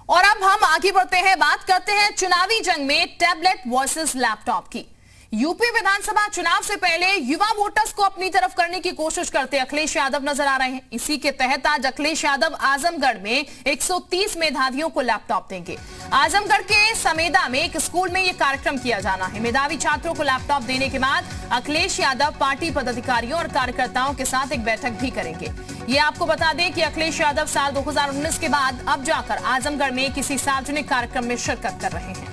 और अब हम आगे बढ़ते हैं, बात करते हैं चुनावी जंग में टैबलेट वर्सेस लैपटॉप की। यूपी विधानसभा चुनाव से पहले युवा वोटर्स को अपनी तरफ करने की कोशिश करते अखिलेश यादव नजर आ रहे हैं। इसी के तहत आज अखिलेश यादव आजमगढ़ में 130 मेधावियों को लैपटॉप देंगे। आजमगढ़ के समेदा में एक स्कूल में यह कार्यक्रम किया जाना है। मेधावी छात्रों को लैपटॉप देने के बाद अखिलेश यादव पार्टी पदाधिकारियों और कार्यकर्ताओं के साथ एक बैठक भी करेंगे। ये आपको बता दें कि अखिलेश यादव साल 2019 के बाद अब जाकर आजमगढ़ में किसी सार्वजनिक कार्यक्रम में शिरकत कर रहे हैं।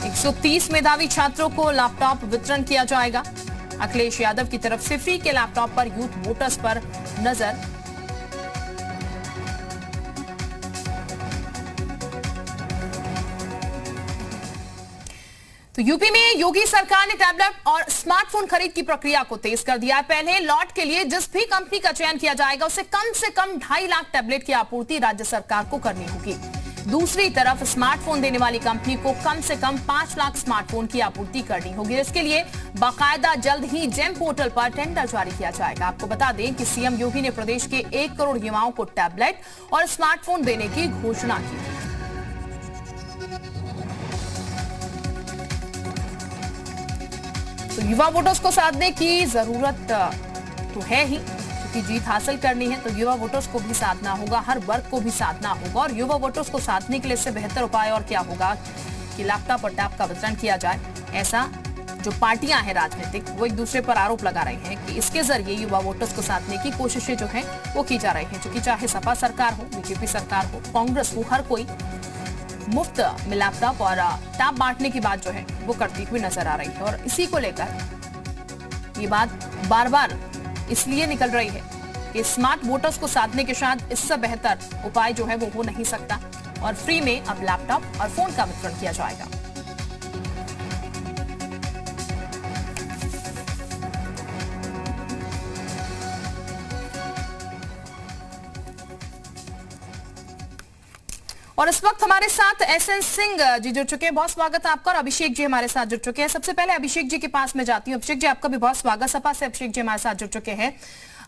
130 मेधावी छात्रों को लैपटॉप वितरण किया जाएगा। अखिलेश यादव की तरफ से फ्री के लैपटॉप पर यूथ वोटर्स पर नजर। तो यूपी में योगी सरकार ने टैबलेट और स्मार्टफोन खरीद की प्रक्रिया को तेज कर दिया है। पहले लॉट के लिए जिस भी कंपनी का चयन किया जाएगा उसे कम से कम 2.5 लाख टैबलेट की आपूर्ति राज्य सरकार को करनी होगी। दूसरी तरफ स्मार्टफोन देने वाली कंपनी को कम से कम 5 लाख स्मार्टफोन की आपूर्ति करनी होगी। इसके लिए बाकायदा जल्द ही जेम पोर्टल पर टेंडर जारी किया जाएगा। आपको बता दें कि सीएम योगी ने प्रदेश के 1 करोड़ युवाओं को टैबलेट और स्मार्टफोन देने की घोषणा की। तो युवा वोटर्स को साधने की जरूरत तो है ही, क्योंकि जीत हासिल करनी है तो युवा वोटर्स को भी साधना होगा, हर वर्ग को भी साधना होगा। और युवा वोटर्स को साधने के लिए इससे बेहतर उपाय और क्या होगा कि लैपटॉप और टैब का वितरण किया जाए। ऐसा जो पार्टियां हैं राजनीतिक वो एक दूसरे पर आरोप लगा रही हैं कि इसके जरिए युवा वोटर्स को साधने की कोशिशें जो हैं वो की जा रही हैं। क्योंकि चाहे सपा सरकार हो, बीजेपी सरकार हो, कांग्रेस हो, हर कोई मुफ्त में लैपटॉप और टैब बांटने की बात जो है वो करती हुई नजर आ रही है। और इसी को लेकर ये बात बार बार इसलिए निकल रही है कि स्मार्ट वोटर्स को साधने के साथ इससे बेहतर उपाय जो है वो हो नहीं सकता। और फ्री में अब लैपटॉप और फोन का वितरण किया जाएगा। और इस वक्त हमारे साथ एसएन सिंह जी जुड़ चुके हैं। बहुत स्वागत है आपका। और अभिषेक जी हमारे साथ जुड़ चुके हैं। सबसे पहले अभिषेक जी के पास में जाती हूँ। अभिषेक जी आपका भी बहुत स्वागत। सपा से अभिषेक जी हमारे साथ जुड़ चुके हैं।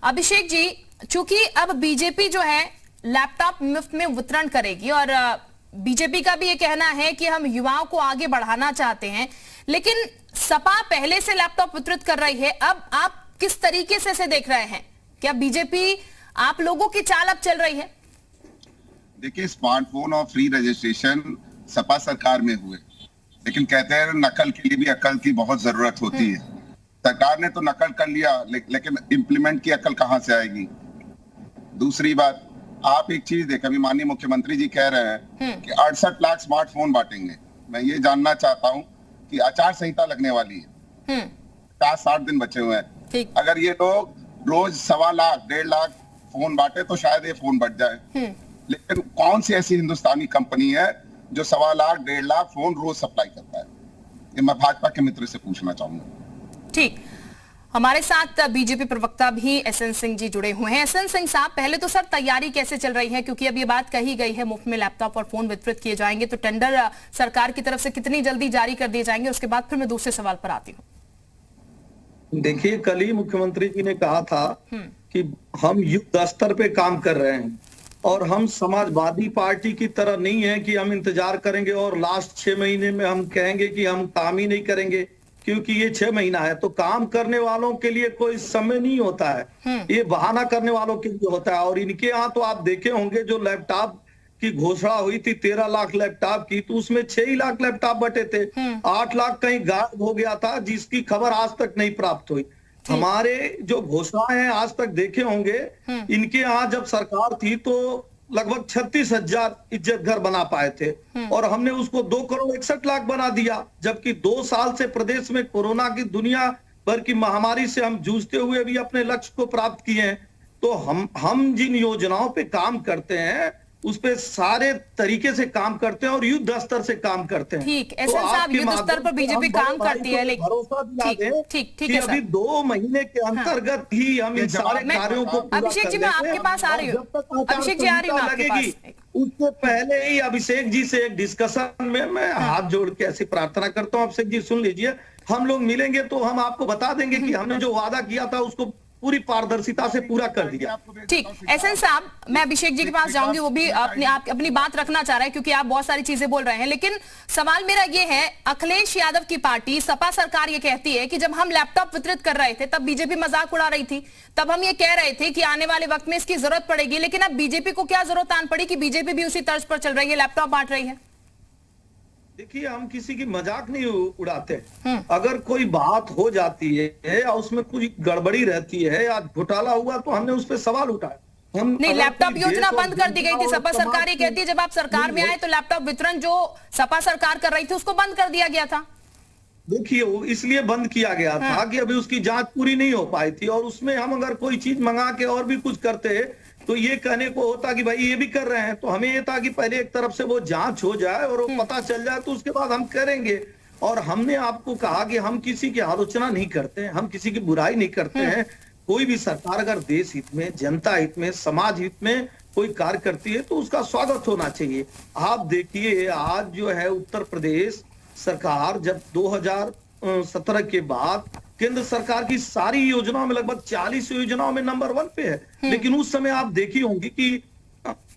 अभिषेक जी, चूंकि अब बीजेपी जो है लैपटॉप मुफ्त में वितरण करेगी और बीजेपी का भी ये कहना है कि हम युवाओं को आगे बढ़ाना चाहते हैं, लेकिन सपा पहले से लैपटॉप वितरित कर रही है। अब आप किस तरीके से इसे देख रहे हैं? क्या बीजेपी आप लोगों की चाल अब चल रही है? देखिए, स्मार्टफोन और फ्री रजिस्ट्रेशन सपा सरकार में हुए, लेकिन कहते हैं नकल के लिए भी अकल की बहुत जरूरत होती है। सरकार ने तो नकल कर लिया, लेकिन इम्प्लीमेंट की अकल कहां से आएगी? दूसरी बात, आप एक चीज देखें, अभी माननीय मुख्यमंत्री जी कह रहे हैं कि 68 लाख स्मार्टफोन बांटेंगे। मैं ये जानना चाहता हूं कि आचार संहिता लगने वाली है, 50-60 दिन बचे हुए हैं। अगर ये लोग रोज 1.25 लाख 1.5 लाख फोन बांटे तो शायद ये फोन बढ़ जाए। लेकिन कौन सी ऐसी हिंदुस्तानी कंपनी है जो 1.25 लाख 1.5 लाख फोन रोज सप्लाई करता है? ये मैं भाजपा के मित्र से पूछना चाहूंगा। ठीक, हमारे साथ बीजेपी प्रवक्ता भी एसएन सिंह जी जुड़े हुए हैं। एसएन सिंह साहब, पहले तो सर तैयारी कैसे चल रही है? क्योंकि अब ये बात कही गई है मुफ्त में लैपटॉप और फोन वितरित किए जाएंगे, तो टेंडर सरकार की तरफ से कितनी जल्दी जारी कर दिए जाएंगे? उसके बाद फिर मैं दूसरे सवाल पर आती हूँ। देखिए, कल ही मुख्यमंत्री जी ने कहा था कि हम युद्ध स्तर पे काम कर रहे हैं और हम समाजवादी पार्टी की तरह नहीं है कि हम इंतजार करेंगे और लास्ट 6 महीने में हम कहेंगे कि हम काम ही नहीं करेंगे, क्योंकि ये 6 महीना है। तो काम करने वालों के लिए कोई समय नहीं होता है, ये बहाना करने वालों के लिए होता है। और इनके यहाँ तो आप देखे होंगे जो लैपटॉप की घोषणा हुई थी 13 लाख लैपटॉप की, तो उसमें 6 ही लाख लैपटॉप बटे थे। 8 लाख कहीं गायब हो गया था, जिसकी खबर आज तक नहीं प्राप्त हुई। हमारे जो घोषणाएं हैं आज तक देखे होंगे, इनके यहाँ जब सरकार थी तो लगभग 36,000 इज्जत घर बना पाए थे और हमने उसको 2 करोड़ 61 लाख बना दिया। जबकि 2 साल से प्रदेश में कोरोना की दुनिया भर की महामारी से हम जूझते हुए भी अपने लक्ष्य को प्राप्त किए हैं। तो हम जिन योजनाओं पे काम करते हैं उस पे सारे तरीके से काम करते हैं और युद्ध स्तर से काम करते हैं। ठीक, एसएन साहब, युद्ध स्तर पर बीजेपी काम करती है, लेकिन भरोसा दिला दें कि अभी 2 महीने के अंतर्गत ही हम इन सारे कार्यों को पूरा अभिषेक जी, मैं आपके पास आ रही हूँ। अभिषेक जी, आ रही हूँ आपके पास। उससे पहले ही अभिषेक जी से एक डिस्कशन में मैं हाथ जोड़ के ऐसी प्रार्थना करता हूँ, अभिषेक जी सुन लीजिए, हम लोग मिलेंगे तो हम आपको बता देंगे कि हमने जो वादा किया था उसको पूरी पारदर्शिता से पूरा कर दिया। ठीक, एसएन साहब, मैं अभिषेक जी के पास जाऊंगी, वो भी अपनी बात रखना चाह रहे हैं क्योंकि आप बहुत सारी चीजें बोल रहे हैं। लेकिन सवाल मेरा ये है, अखिलेश यादव की पार्टी सपा सरकार ये कहती है कि जब हम लैपटॉप वितरित कर रहे थे तब बीजेपी मजाक उड़ा रही थी, तब हम ये कह रहे थे कि आने वाले वक्त में इसकी जरूरत पड़ेगी, लेकिन अब बीजेपी को क्या जरूरत आन पड़ी कि बीजेपी भी उसी तर्ज पर चल रही है, लैपटॉप बांट रही है? देखिए, हम किसी की मजाक नहीं उड़ाते। अगर कोई बात हो जाती है या उसमें कुछ गड़बड़ी रहती है या घोटाला हुआ तो हमने उस पर सवाल उठाया। हम नहीं, लैपटॉप योजना बंद कर दी गई थी, सपा सरकार ही कहती है जब आप सरकार में आए तो लैपटॉप वितरण जो सपा सरकार कर रही थी उसको बंद कर दिया गया था। देखिए, वो इसलिए बंद किया गया था कि अभी उसकी जांच पूरी नहीं हो पाई थी, और उसमें हम अगर कोई चीज मंगा के और भी कुछ करते तो ये कहने को होता कि भाई ये भी कर रहे हैं, तो हमें ये था कि पहले एक तरफ से वो जांच हो जाए और वो पता चल जाए तो उसके बाद हम करेंगे। और हमने आपको कहा कि हम किसी की आलोचना नहीं करते हैं, हम किसी की बुराई नहीं करते हैं। कोई भी सरकार अगर देश हित में, जनता हित में, समाज हित में कोई कार्य करती है तो उसका स्वागत होना चाहिए। आप देखिए, आज जो है उत्तर प्रदेश सरकार जब 2017 के बाद केंद्र सरकार की सारी योजनाओं में लगभग 40 योजनाओं में नंबर 1 पे है, लेकिन उस समय आप देखी होंगी कि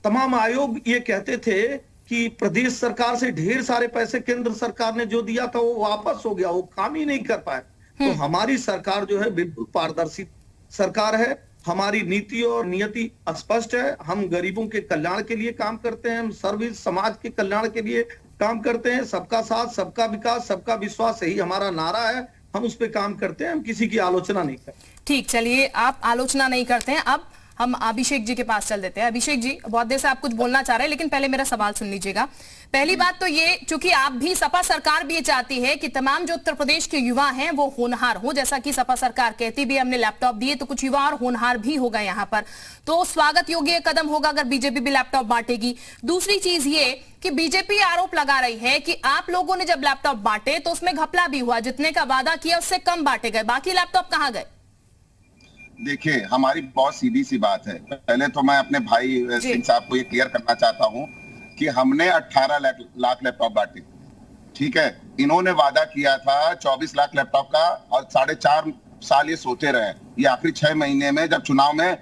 तमाम आयोग ये कहते थे कि प्रदेश सरकार से ढेर सारे पैसे केंद्र सरकार ने जो दिया था वो वापस हो गया, वो काम ही नहीं कर पाए। तो हमारी सरकार जो है बिल्कुल पारदर्शी सरकार है, हमारी नीति और नियति स्पष्ट है। हम गरीबों के कल्याण के लिए काम करते हैं, हम सर्विस समाज के कल्याण के लिए काम करते हैं। सबका साथ, सबका विकास, सबका विश्वास, यही हमारा नारा है। हम उस पे काम करते हैं, हम किसी की आलोचना नहीं करते। ठीक, चलिए, आप आलोचना नहीं करते हैं। अब हम अभिषेक जी के पास चल देते हैं। अभिषेक जी, बहुत देर से आप कुछ बोलना चाह रहे हैं, लेकिन पहले मेरा सवाल सुन लीजिएगा। पहली बात तो ये, चूंकि आप भी, सपा सरकार भी ये चाहती है कि तमाम जो उत्तर प्रदेश के युवा हैं वो होनहार हो, जैसा कि सपा सरकार कहती भी हमने लैपटॉप दिए तो कुछ युवा और होनहार भी हो गए यहाँ पर, तो स्वागत योग्य कदम होगा अगर बीजेपी भी लैपटॉप बांटेगी। दूसरी चीज ये कि बीजेपी आरोप लगा रही है कि आप लोगों ने जब लैपटॉप बांटे तो उसमें घपला भी हुआ, जितने का वादा किया उससे कम बांटे गए, बाकी लैपटॉप कहाँ गए? देखिए, हमारी बहुत सीधी सी बात है। पहले तो मैं अपने भाई सिंह साहब को ये क्लियर करना चाहता हूं कि हमने 18 लाख लैपटॉप बांटे, ठीक है। इन्होंने वादा किया था 24 लाख लैपटॉप का, और 4.5 साल ये सोते रहे। ये आखिरी 6 महीने में जब चुनाव में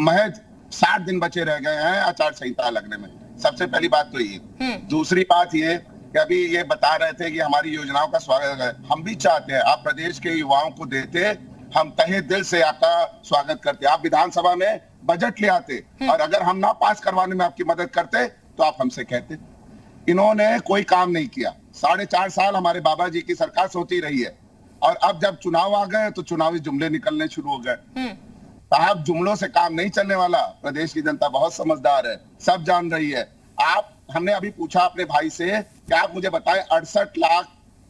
महज 60 दिन बचे रह गए हैं आचार संहिता लगने में। सबसे पहली बात तो ये। दूसरी बात ये कि अभी ये बता रहे थे कि हमारी योजनाओं का स्वागत है। हम भी चाहते हैं आप प्रदेश के युवाओं को देते, हम तहे दिल से आपका स्वागत करते। आप विधानसभा में बजट ले आते, और अगर हम ना पास करवाने में आपकी मदद करते तो आप हमसे कहते। इन्होंने कोई काम नहीं किया। 4.5 साल हमारे बाबा जी की सरकार सोती रही है, और अब जब चुनाव आ गए तो चुनावी जुमले निकलने शुरू हो गए। साहब, जुमलों से काम नहीं चलने वाला। प्रदेश की जनता बहुत समझदार है, सब जान रही है। हमने अभी पूछा अपने भाई से कि आप मुझे बताएं 68 लाख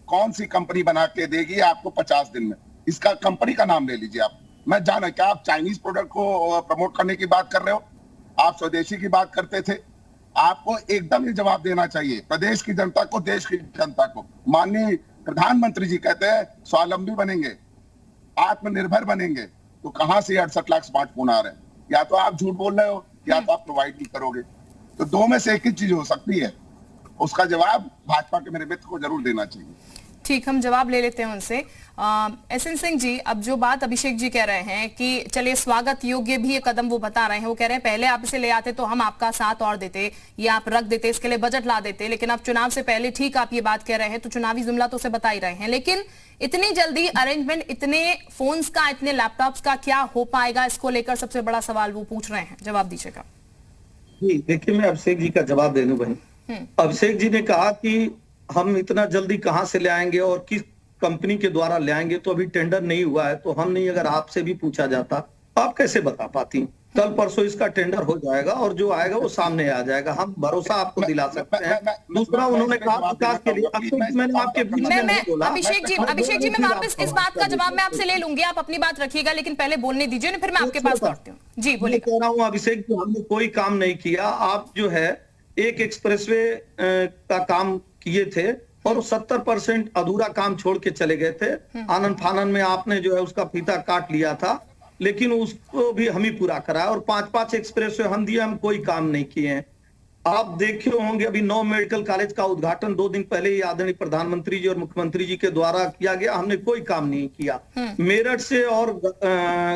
कौन सी कंपनी बना के देगी आपको 50 दिन में? इसका कंपनी का नाम ले लीजिए आप। मैं जाना, क्या आप चाइनीज प्रोडक्ट को प्रमोट करने की बात कर रहे हो? आप स्वदेशी की बात करते थे। आपको एकदम ही जवाब देना चाहिए प्रदेश की जनता को, देश की जनता को। माननीय प्रधानमंत्री जी कहते हैं स्वावलंबी बनेंगे, आत्मनिर्भर बनेंगे, तो कहां से 68 लाख स्मार्टफोन आ रहे हैं? या तो आप झूठ बोल रहे हो या तो आप प्रोवाइड नहीं करोगे। तो दो में से एक ही चीज हो सकती है। उसका जवाब भाजपा के मेरे मित्र को जरूर देना चाहिए। ठीक, हम जवाब ले लेते हैं उनसे। एसएन सिंह जी, अब जो बात अभिषेक जी कह रहे हैं कि चलिए स्वागत योग्य भी ये कदम वो बता रहे हैं, वो कह रहे हैं पहले आप इसे ले आते तो हम आपका साथ और देते, या आप रख देते, इसके लिए बजट ला देते, लेकिन अब चुनाव से पहले, ठीक आप ये बात कह रहे हैं, तो चुनावी जुमला तो उसे बता ही रहे हैं, लेकिन इतनी जल्दी अरेंजमेंट, इतने फोन्स का, इतने लैपटॉप्स का क्या हो पाएगा, इसको लेकर सबसे बड़ा सवाल वो पूछ रहे हैं। जवाब दीजिएगा। जी, देखिए, मैं अभिषेक जी का जवाब दे दूं भाई। अभिषेक जी ने कहा कि हम इतना जल्दी कहां से ले आएंगे और किस कंपनी के द्वारा ले आएंगे, तो अभी टेंडर नहीं हुआ है, तो हम नहीं, अगर आपसे भी पूछा जाता आप कैसे बता पाती? कल परसों इसका टेंडर हो जाएगा और जो आएगा वो सामने आ जाएगा, हम भरोसा आपको दिला सकते हैं। दूसरा, उन्होंने कहा विकास के लिए, मैंने आपके बीच में नहीं बोला। अभिषेक जी, मैं वापस इस बात का जवाब मैं आपसे ले लूंगी, आप अपनी बात रखिएगा, लेकिन पहले बोलने दीजिए ना, फिर मैं आपके पास लौटती हूँ। जी बोलिए। कह रहा हूँ अभिषेक जी, हमने कोई काम नहीं किया। आप जो है एक एक्सप्रेसवे का काम किए थे और 70% अधूरा काम छोड़ के चले गए थे। आनंद फानन में आपने जो है उसका फीता काट लिया था, लेकिन उसको भी हम ही पूरा कराया, और 5-5 एक्सप्रेसवे हम दिए, हम कोई काम नहीं किए हैं। आप देखे होंगे अभी 9 मेडिकल कॉलेज का उद्घाटन 2 दिन पहले ही आदरणीय प्रधानमंत्री जी और मुख्यमंत्री जी के द्वारा किया गया, हमने कोई काम नहीं किया। मेरठ से और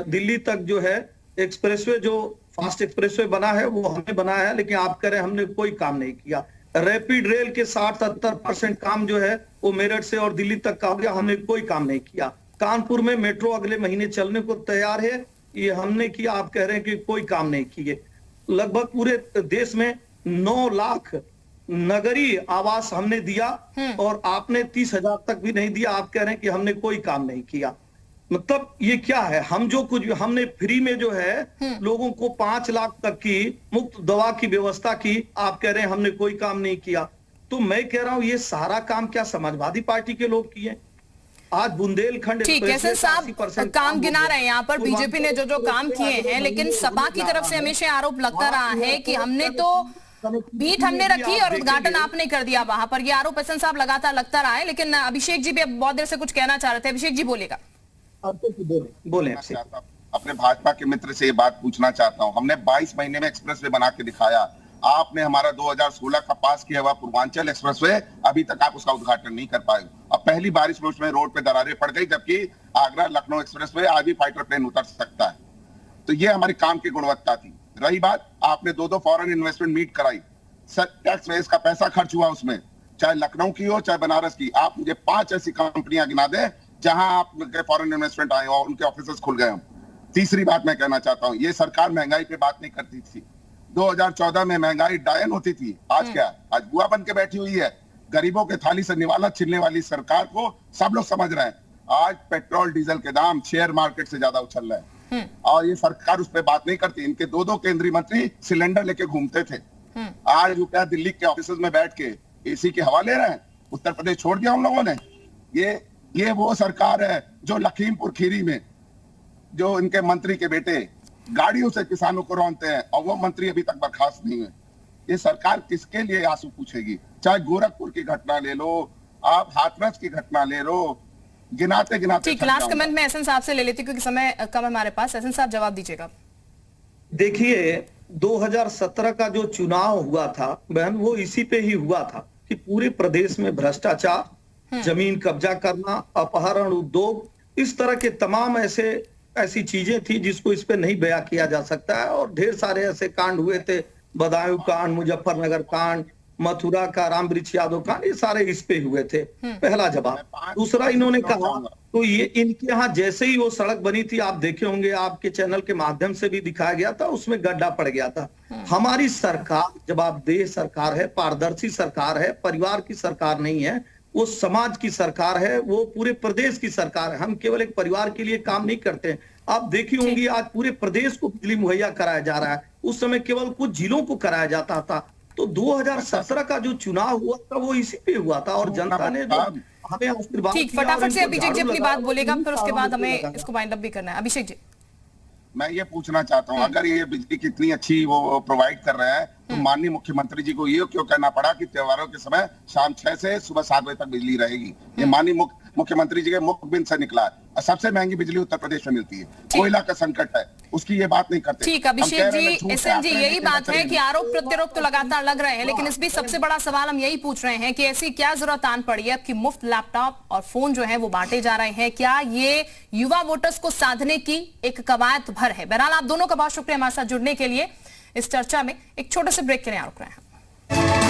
दिल्ली तक जो है एक्सप्रेसवे, जो फास्ट एक्सप्रेसवे बना है वो हमने बनाया है, लेकिन आप कह रहे हैं हमने कोई काम नहीं किया। रैपिड रेल के 60-70% काम जो है वो मेरठ से और दिल्ली तक का हो गया, हमने कोई काम नहीं किया। कानपुर में मेट्रो अगले महीने चलने को तैयार है, ये हमने किया। आप कह रहे हैं कि कोई काम नहीं किए। लगभग पूरे देश में 9 लाख नगरीय आवास हमने दिया और आपने 30,000 तक भी नहीं दिया। आप कह रहे हैं कि हमने कोई काम नहीं किया। मतलब ये क्या है? हम जो कुछ हमने फ्री में जो है लोगों को 5 लाख तक की मुफ्त दवा की व्यवस्था की, आप कह रहे हैं हमने कोई काम नहीं किया। तो मैं कह रहा हूं ये सारा काम क्या समाजवादी पार्टी के लोग किए? आज बुंदेलखंड ठीक है सर, साहब काम गिना रहे हैं यहाँ पर बीजेपी ने जो जो काम किए हैं, लेकिन सपा की तरफ से हमेशा आरोप लगता रहा है कि हमने तो पीठ हमने रखी और उद्घाटन आपने कर दिया वहां पर। ये आरोप एसएन साहब लगातार लगता रहा है। लेकिन अभिषेक जी भी बहुत देर से कुछ कहना चाह रहे थे। अभिषेक जी बोलेगा। बोले। अपने भाजपा के मित्र से ये बात पूछना चाहता हूँ। हमने 22 महीने में एक्सप्रेसवे बना के दिखाया। आपने हमारा 2016 का पास किया हुआ पूर्वांचल एक्सप्रेसवे अभी तक आप उसका उद्घाटन नहीं कर पाए। अब पहली बारिश में उसमें रोड पे दरारें पड़ गई, जबकि आगरा लखनऊ एक्सप्रेसवे आज भी फाइटर प्लेन उतर सकता है। तो ये हमारे काम की गुणवत्ता थी। रही बात, आपने 2 फॉरेन इन्वेस्टमेंट मीट कराई, टैक्स वेस का पैसा खर्च हुआ उसमें, चाहे लखनऊ की हो चाहे बनारस की। आप मुझे 5 ऐसी कंपनियां गिना दें जहां आपके फॉरेन इन्वेस्टमेंट आए और उनके ऑफिस खुल गए। तीसरी बात मैं कहना चाहता हूं, ये सरकार महंगाई पे बात नहीं करती थी। 2014 में महंगाई डायन होती थी, आज क्या? आज बुआ बन के बैठी हुई है। गरीबों के थाली से निवाला छीनने वाली सरकार को सब लोग समझ रहे हैं। आज पेट्रोल डीजल के दाम शेयर मार्केट से ज्यादा उछल रहे हैं और ये सरकार उस पर बात नहीं करती। इनके 2 केंद्रीय मंत्री सिलेंडर लेके घूमते थे, आज वो क्या दिल्ली के ऑफिस में बैठ के एसी की हवा ले रहे हैं। उत्तर प्रदेश छोड़ दिया हम लोगों ने। ये वो सरकार है जो लखीमपुर खीरी में जो इनके मंत्री के बेटे गाड़ियों से किसानों को रौंदते हैं और वो मंत्री अभी तक बर्खास्त नहीं है। ये सरकार किसके लिए आंसू पूछेगी? चाहे गोरखपुर की घटना ले लो, आप हाथरस की घटना ले लो, गिनाते गिनाते। ठीक, लास्ट कमेंट में एसएन साहब से ले लेती क्योंकि समय कम है हमारे पास। एसएन साहब जवाब दीजिएगा। देखिए 2017 का जो चुनाव हुआ था बहन, वो इसी पे ही हुआ था कि पूरे प्रदेश में भ्रष्टाचार, जमीन कब्जा करना, अपहरण, उद्योग, इस तरह के तमाम ऐसी चीजें थी जिसको इस पे नहीं बयां किया जा सकता है। और ढेर सारे ऐसे कांड हुए थे, बदायूं कांड, मुजफ्फरनगर कांड, मथुरा का राम वृक्ष यादव कांड, ये सारे इस पे हुए थे। पहला जवाब। दूसरा, इन्होंने कहा तो ये इनके यहाँ जैसे ही वो सड़क बनी थी, आप देखे होंगे, आपके चैनल के माध्यम से भी दिखाया गया था, उसमें गड्ढा पड़ गया था। हमारी सरकार जवाबदेह सरकार है, पारदर्शी सरकार है, परिवार की सरकार नहीं है, वो समाज की सरकार है, वो पूरे प्रदेश की सरकार है। हम केवल एक परिवार के लिए काम नहीं करते हैं। आप देखी होंगी आज पूरे प्रदेश को बिजली मुहैया कराया जा रहा है, उस समय केवल कुछ जिलों को कराया जाता था। तो 2017 का जो चुनाव हुआ था वो इसी पे हुआ था और जनता ने जो हमें आशीर्वाद। ठीक, फटाफट से अभिषेक जी अपनी बात बोलेगा, फिर उसके बाद हमें इसको वाइंड अप भी करना है। अभिषेक जी, मैं ये पूछना चाहता हूँ, अगर ये बिजली कितनी अच्छी वो प्रोवाइड कर रहे हैं तो माननीय मुख्यमंत्री जी को ये क्यों कहना पड़ा कि त्योहारों के समय शाम 6 से सुबह 7 बजे तक बिजली रहेगी? ये माननीय मुख्यमंत्री जी के मुखबिन से निकला है। और सबसे महंगी बिजली उत्तर प्रदेश में मिलती है, कोयला का संकट है, उसकी ये बात नहीं करते। ठीक, अभिषेक जी, एसएन जी, यही बात है कि आरोप प्रत्यारोप तो लगातार लग रहे हैं, लेकिन इस बीच सबसे बड़ा सवाल हम यही पूछ रहे हैं कि ऐसी क्या जरूरत आन पड़ी है कि मुफ्त लैपटॉप और फोन जो है वो बांटे जा रहे हैं? क्या ये युवा वोटर्स को साधने की एक कवायद भर है? बहरहाल आप दोनों का बहुत शुक्रिया हमारे साथ जुड़ने के लिए। इस चर्चा में एक छोटे से ब्रेक के लिए रुक रहे हैं।